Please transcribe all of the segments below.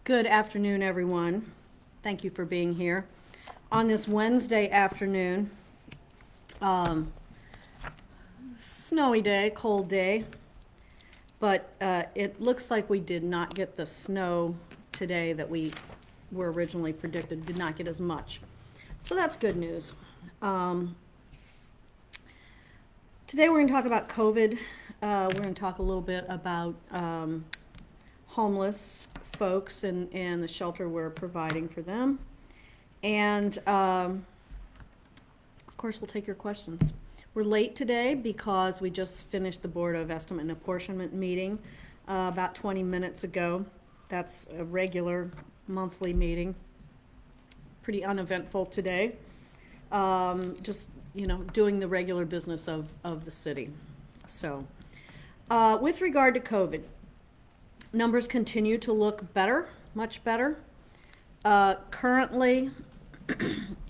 Good afternoon, everyone. Thank you for being here. On this Wednesday afternoon, snowy day, cold day, but it looks like we did not get the snow today that we were originally predicted, did not get as much. So that's good news. Today we're going to talk about COVID. We're going to talk a little bit about homeless folks and the shelter we're providing for them. And of course, we'll take your questions. We're late today because we just finished the Board of Estimate and Apportionment meeting about 20 minutes ago. That's a regular monthly meeting. Pretty uneventful today. Just, doing the regular business of the city. So, with regard to COVID, numbers continue to look better, much better. Currently,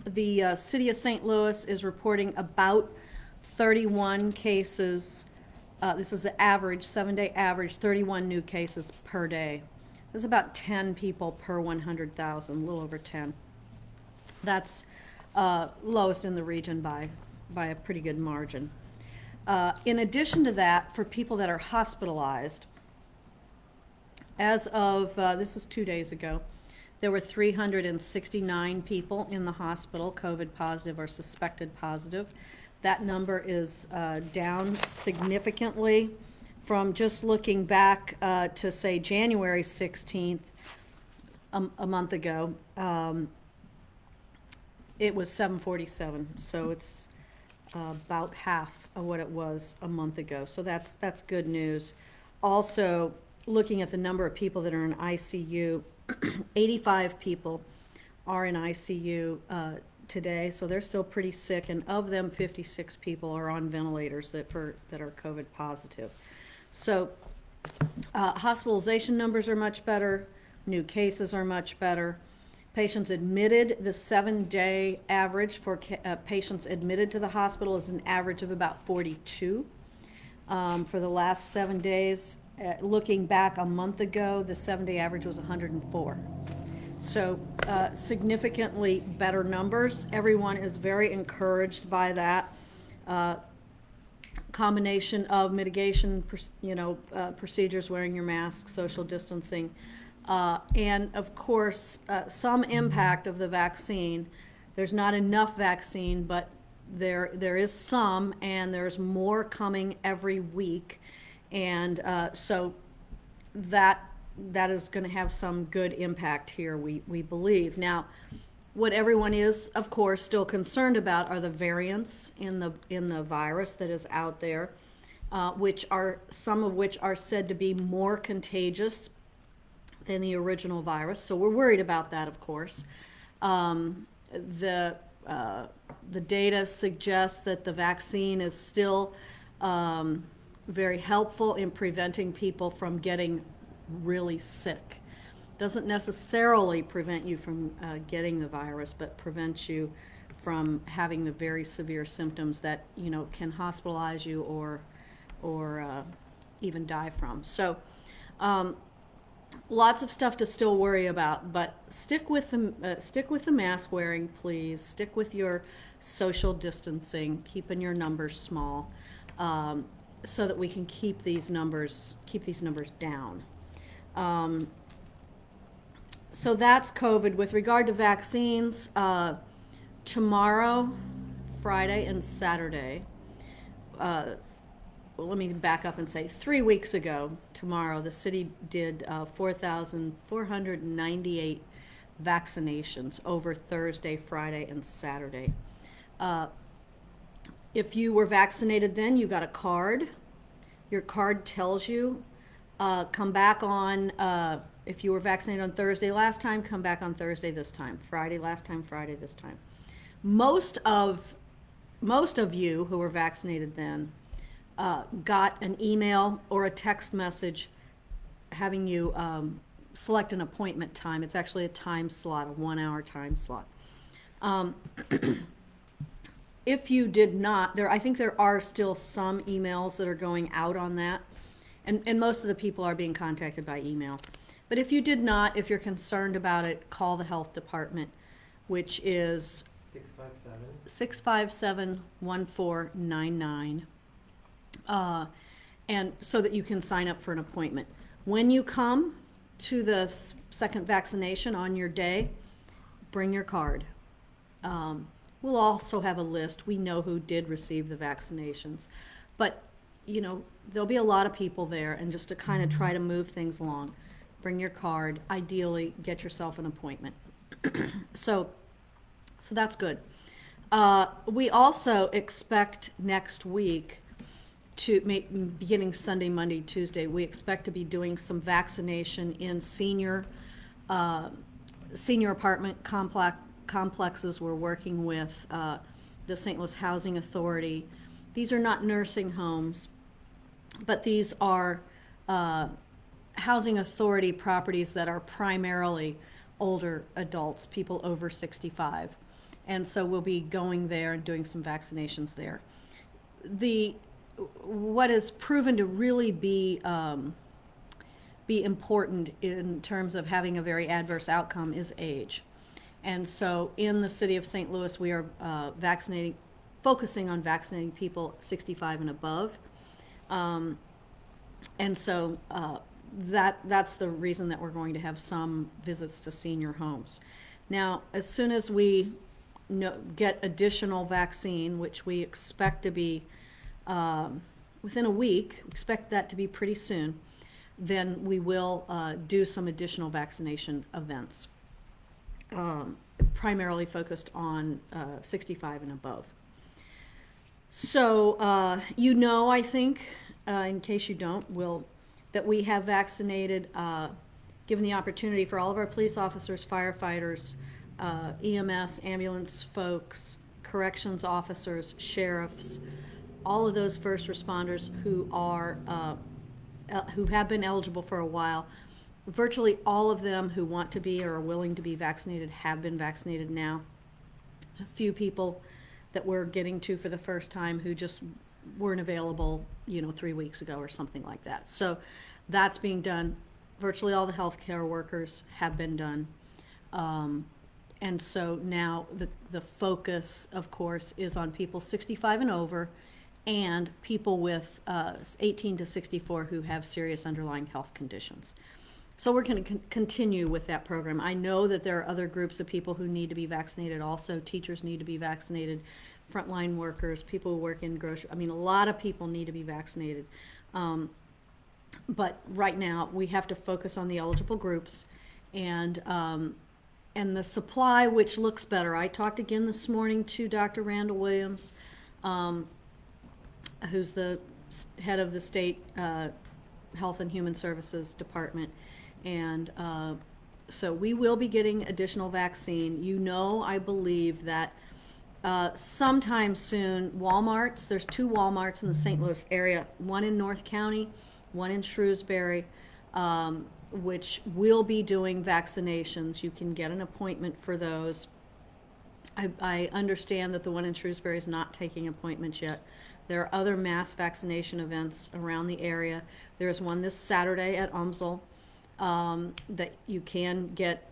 the city of St. Louis is reporting about 31 cases. This is the average, 7-day average, 31 new cases per day. There's about 10 people per 100,000, a little over 10. That's lowest in the region by a pretty good margin. In addition to that, for people that are hospitalized, as of, this is 2 days ago, there were 369 people in the hospital, COVID positive or suspected positive. That number is down significantly from just looking back to, say, January 16th, a month ago. It was 747, so it's about half of what it was a month ago. So that's good news. Also, looking at the number of people that are in ICU, 85 people are in ICU today, so they're still pretty sick, and of them, 56 people are on ventilators that are COVID positive. So hospitalization numbers are much better, new cases are much better. Patients admitted, the 7-day average for patients admitted to the hospital is an average of about 42 for the last 7 days. Looking back a month ago, the 7-day average was 104. So significantly better numbers. Everyone is very encouraged by that. Combination of mitigation, procedures, wearing your mask, social distancing, and of course some impact of the vaccine. There's not enough vaccine, but there is some, and there's more coming every week. And so that is going to have some good impact here, we believe. Now, what everyone is, of course, still concerned about are the variants in the virus that is out there, some of which are said to be more contagious than the original virus. So we're worried about that, of course. The data suggests that the vaccine is still very helpful in preventing people from getting really sick. Doesn't necessarily prevent you from getting the virus, but prevents you from having the very severe symptoms that can hospitalize you or even die from. So lots of stuff to still worry about, but stick with the mask wearing, please. Stick with your social distancing, keeping your numbers small. So that we can keep these numbers down. So that's COVID. With regard to vaccines, tomorrow, Friday, and Saturday, well, let me back up and say 3 weeks ago, tomorrow, the city did 4,498 vaccinations over Thursday, Friday, and Saturday. If you were vaccinated then, you got a card. Your card tells you, come back on, if you were vaccinated on Thursday last time, come back on Thursday this time. Friday last time, Friday this time. Most of you who were vaccinated then got an email or a text message having you select an appointment time. It's actually a time slot, a 1-hour time slot. If you did not, I think there are still some emails that are going out on that, and most of the people are being contacted by email. But if you did not, if you're concerned about it, call the health department, which is 657-1499. And so that you can sign up for an appointment. When you come to the second vaccination on your day, bring your card. We'll also have a list. We know who did receive the vaccinations. But, you know, there'll be a lot of people there, and just to kind of try to move things along, bring your card. Ideally, get yourself an appointment. So that's good. We also expect next week beginning Sunday, Monday, Tuesday, we expect to be doing some vaccination in senior apartment complexes. We're working with the St. Louis Housing Authority. These are not nursing homes, but these are housing authority properties that are primarily older adults, people over 65. And so we'll be going there and doing some vaccinations there. What has proven to really be important in terms of having a very adverse outcome is age. And so in the city of St. Louis, we are focusing on vaccinating people 65 and above. And so that's the reason that we're going to have some visits to senior homes. Now, as soon as we get additional vaccine, which we expect to be within a week, expect that to be pretty soon, then we will do some additional vaccination events, primarily focused on 65 and above. So I think, in case you don't, that we have vaccinated, given the opportunity for all of our police officers, firefighters, EMS, ambulance folks, corrections officers, sheriffs, all of those first responders who have been eligible for a while. Virtually all of them who want to be or are willing to be vaccinated have been vaccinated now. There's a few people that we're getting to for the first time who just weren't available, 3 weeks ago or something like that. So that's being done. Virtually all the healthcare workers have been done. And so now the focus, of course, is on people 65 and over and people with 18 to 64 who have serious underlying health conditions. So we're going to continue with that program. I know that there are other groups of people who need to be vaccinated also. Teachers need to be vaccinated, frontline workers, people who work in grocery. A lot of people need to be vaccinated. But right now, we have to focus on the eligible groups and the supply, which looks better. I talked again this morning to Dr. Randall Williams, who's the head of the state Health and Human Services Department. And so we will be getting additional vaccine. I believe that sometime soon, Walmarts, there's 2 Walmarts in the St. Louis area, one in North County, one in Shrewsbury, which will be doing vaccinations. You can get an appointment for those. I understand that the one in Shrewsbury is not taking appointments yet. There are other mass vaccination events around the area. There's one this Saturday at UMSL that you can get,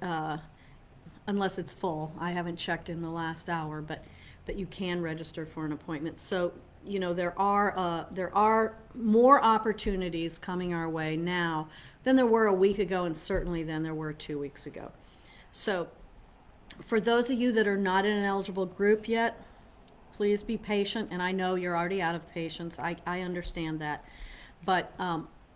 unless it's full. I haven't checked in the last hour, but that you can register for an appointment. So, there are more opportunities coming our way now than there were a week ago, and certainly than there were 2 weeks ago. So, for those of you that are not in an eligible group yet, please be patient, and I know you're already out of patience. I understand that. But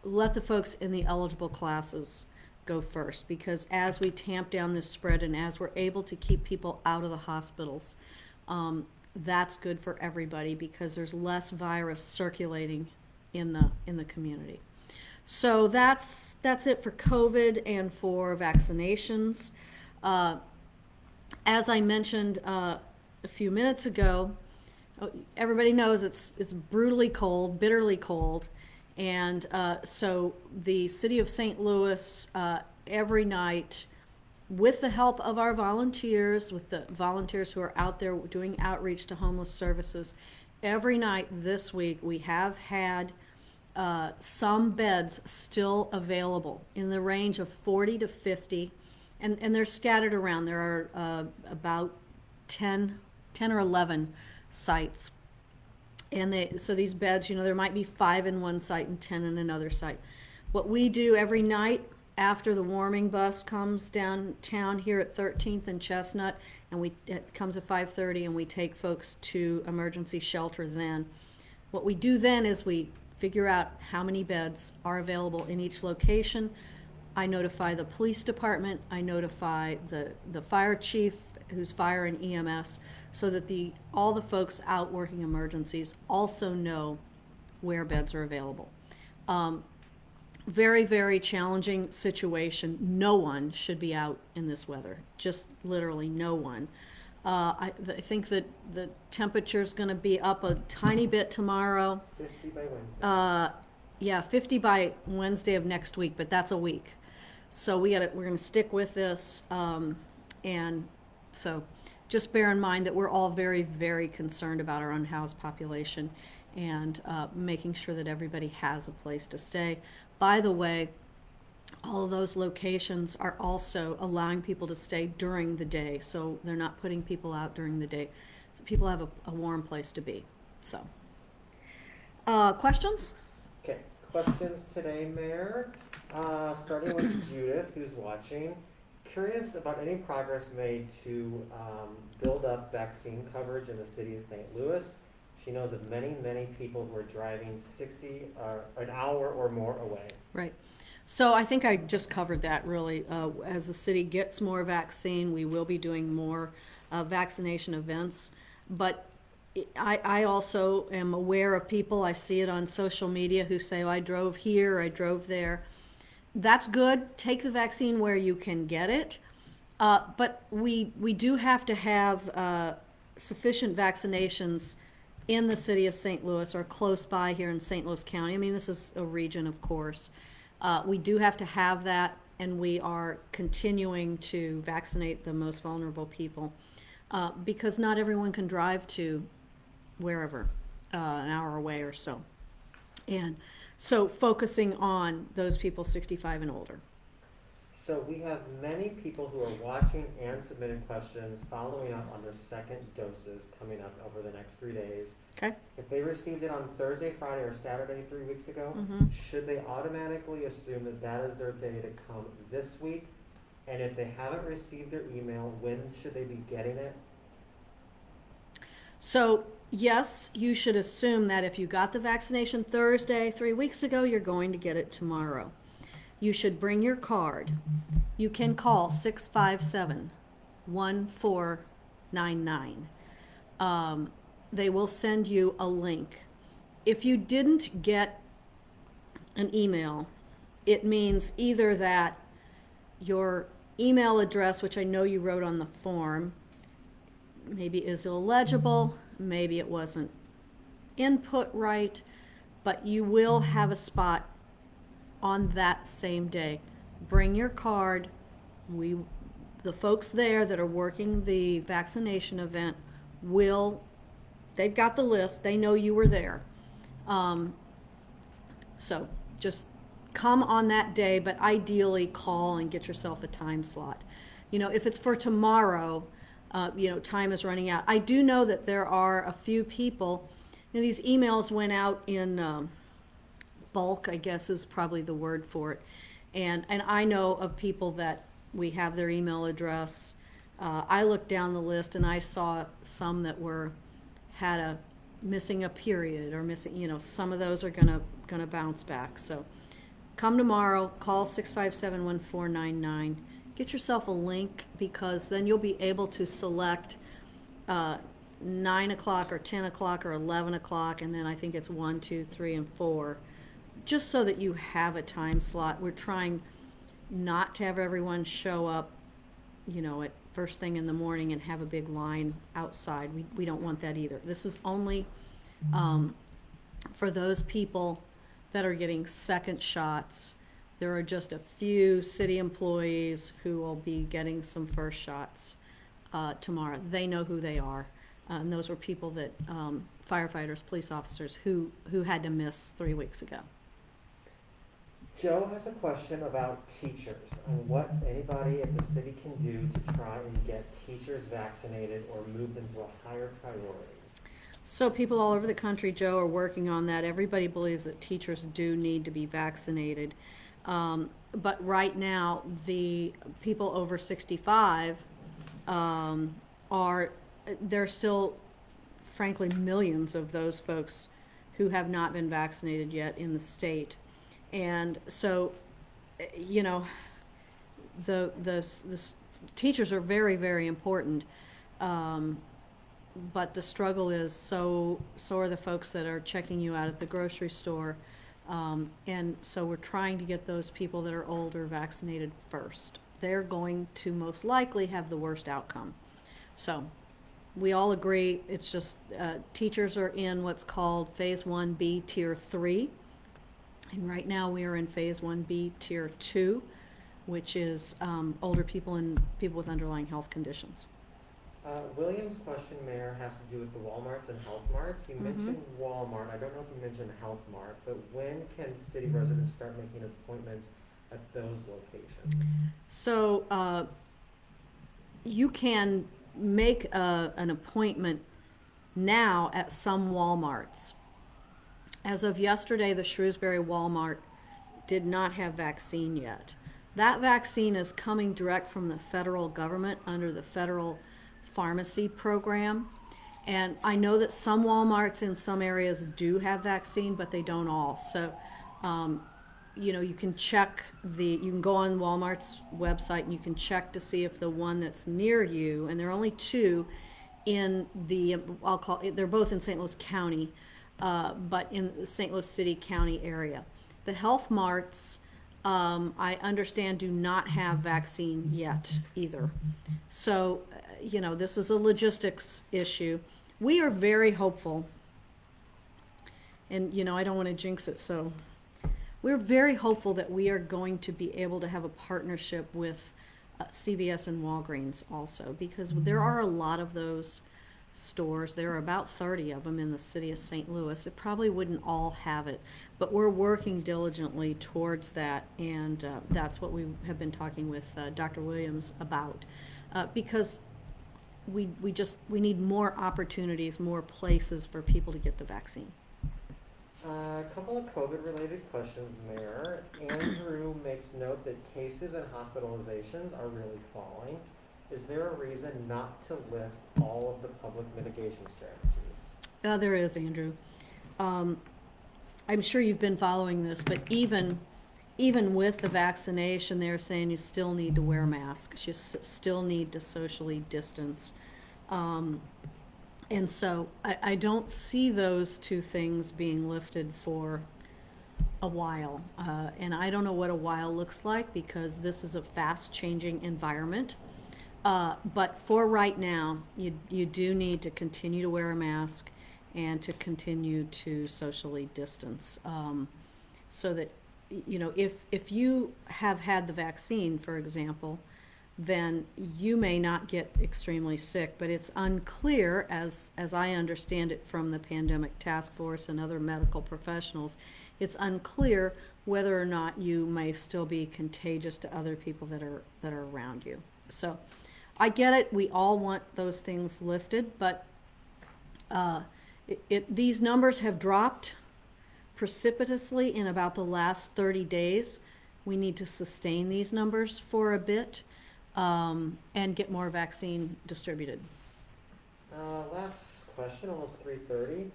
let the folks in the eligible classes go first, because as we tamp down this spread and as we're able to keep people out of the hospitals, that's good for everybody because there's less virus circulating in the community. So that's it for COVID and for vaccinations. As I mentioned a few minutes ago, everybody knows it's brutally cold, bitterly cold, and so the city of St. Louis every night, with the help of our volunteers, with the volunteers who are out there doing outreach to homeless services, every night this week we have had some beds still available in the range of 40 to 50, and they're scattered around. There are about 10 or 11 sites. And so these beds, there might be 5 in one site and 10 in another site. What we do every night after the warming bus comes downtown here at 13th and Chestnut, and it comes at 5:30, and we take folks to emergency shelter then. What we do then is we figure out how many beds are available in each location. I notify the police department, I notify the fire chief, who's fire and EMS, so that all the folks out working emergencies also know where beds are available. Very, very challenging situation. No one should be out in this weather, just literally no one. I think that the temperature's going to be up a tiny bit tomorrow. 50 by Wednesday. Yeah, 50 by Wednesday of next week, but that's a week. So we're going to stick with this, and so just bear in mind that we're all very, very concerned about our unhoused population and making sure that everybody has a place to stay. By the way, all of those locations are also allowing people to stay during the day, so they're not putting people out during the day. So people have a warm place to be. So, questions? Okay, questions today, Mayor. Starting with Judith, who's watching. Curious about any progress made to build up vaccine coverage in the city of St. Louis. She knows of many, many people who are driving 60 an hour or more away. Right. So I think I just covered that really. As the city gets more vaccine, we will be doing more vaccination events. But I also am aware of people, I see it on social media, who say, oh, I drove here, I drove there. That's good. Take the vaccine where you can get it. But we do have to have sufficient vaccinations in the city of St. Louis or close by here in St. Louis County. I mean, this is a region, of course. We do have to have that, and we are continuing to vaccinate the most vulnerable people because not everyone can drive to wherever, an hour away or so. And so focusing on those people 65 and older. So we have many people who are watching and submitting questions following up on their second doses coming up over the next 3 days. Okay. If they received it on Thursday, Friday, or Saturday 3 weeks ago, should they automatically assume that that is their day to come this week? And if they haven't received their email, when should they be getting it? So yes, you should assume that if you got the vaccination Thursday 3 weeks ago, you're going to get it tomorrow. You should bring your card. You can call 657-1499. They will send you a link. If you didn't get an email, it means either that your email address, which I know you wrote on the form, maybe is illegible, maybe it wasn't input right, but you will have a spot on that same day. Bring your card. The folks there that are working the vaccination event they've got the list, they know you were there. So just come on that day, but ideally call and get yourself a time slot. If it's for tomorrow, time is running out. I do know that there are a few people, these emails went out in bulk, I guess is probably the word for it. And I know of people that we have their email address. I looked down the list and I saw some that had missing a period or missing, some of those are gonna bounce back. So come tomorrow, call 657-1499. Get yourself a link, because then you'll be able to select 9 o'clock or 10 o'clock or 11 o'clock, and then I think it's 1, 2, 3, and 4. Just so that you have a time slot. We're trying not to have everyone show up, at first thing in the morning and have a big line outside. We don't want that either. This is only for those people that are getting second shots. There are just a few city employees who will be getting some first shots tomorrow. They know who they are. And those were people that, firefighters, police officers who had to miss 3 weeks ago. Joe has a question about teachers and what anybody at the city can do to try and get teachers vaccinated or move them to a higher priority. So people all over the country, Joe, are working on that. Everybody believes that teachers do need to be vaccinated. But right now, the people over 65 there's still, frankly, millions of those folks who have not been vaccinated yet in the state. And so, you know, the teachers are very, very important. But the struggle is so are the folks that are checking you out at the grocery store. And so we're trying to get those people that are older vaccinated first. They're going to most likely have the worst outcome. So we all agree it's just teachers are in what's called Phase 1B Tier 3. And right now we are in Phase 1B Tier 2, which is older people and people with underlying health conditions. William's question, Mayor, has to do with the Walmarts and Health Marts. You mentioned Walmart. I don't know if you mentioned Health Mart, but when can city residents start making appointments at those locations? So you can make an appointment now at some Walmarts. As of yesterday, the Shrewsbury Walmart did not have vaccine yet. That vaccine is coming direct from the federal government under the federal pharmacy program. And I know that some Walmarts in some areas do have vaccine, but they don't all. So, you know, you can go on Walmart's website and you can check to see if the one that's near you, and there are only two in they're both in St. Louis County, but in the St. Louis City County area. The Health Marts, I understand, do not have vaccine yet either. So, you know, this is a logistics issue. We are very hopeful, and, you know, I don't want to jinx it, so we're very hopeful that we are going to be able to have a partnership with CVS and Walgreens also, because there are a lot of those stores. There are about 30 of them in the city of St. Louis. It probably wouldn't all have it, but we're working diligently towards that, and that's what we have been talking with Dr. Williams about, because we need more opportunities, more places for people to get the vaccine. A couple of COVID-related questions, Mayor. Andrew makes note that cases and hospitalizations are really falling. Is there a reason not to lift all of the public mitigation strategies? There is, Andrew. I'm sure you've been following this, but even with the vaccination, they're saying you still need to wear masks. You still need to socially distance. And so I don't see those two things being lifted for a while. And I don't know what a while looks like, because this is a fast-changing environment. But for right now, you do need to continue to wear a mask and to continue to socially distance. So that, you know, if you have had the vaccine, for example, then you may not get extremely sick, but it's unclear, as I understand it from the Pandemic Task Force and other medical professionals, it's unclear whether or not you may still be contagious to other people that are around you. So I get it, we all want those things lifted, but these numbers have dropped precipitously in about the last 30 days. We need to sustain these numbers for a bit. And get more vaccine distributed. Last question, almost 3:30.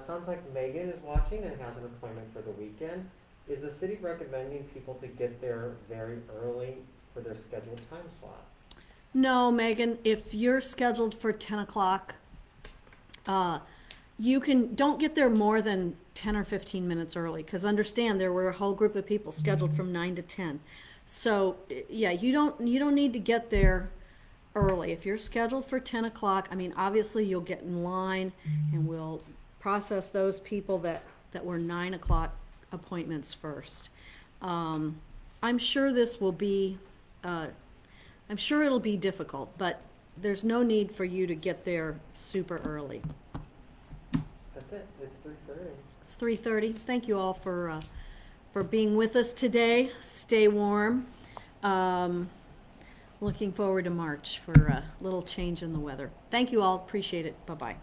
Sounds like Megan is watching and has an appointment for the weekend. Is the city recommending people to get there very early for their scheduled time slot? No, Megan, if you're scheduled for 10 o'clock, don't get there more than 10 or 15 minutes early, because understand there were a whole group of people scheduled from 9 to 10. So, yeah, you don't need to get there early. If you're scheduled for 10 o'clock, I mean, obviously you'll get in line and we'll process those people that were 9 o'clock appointments first. I'm sure this will be, I'm sure it'll be difficult, but there's no need for you to get there super early. That's it. It's 3:30. It's 3:30. Thank you all for for being with us today. Stay warm. Looking forward to March for a little change in the weather. Thank you all. Appreciate it. Bye-bye.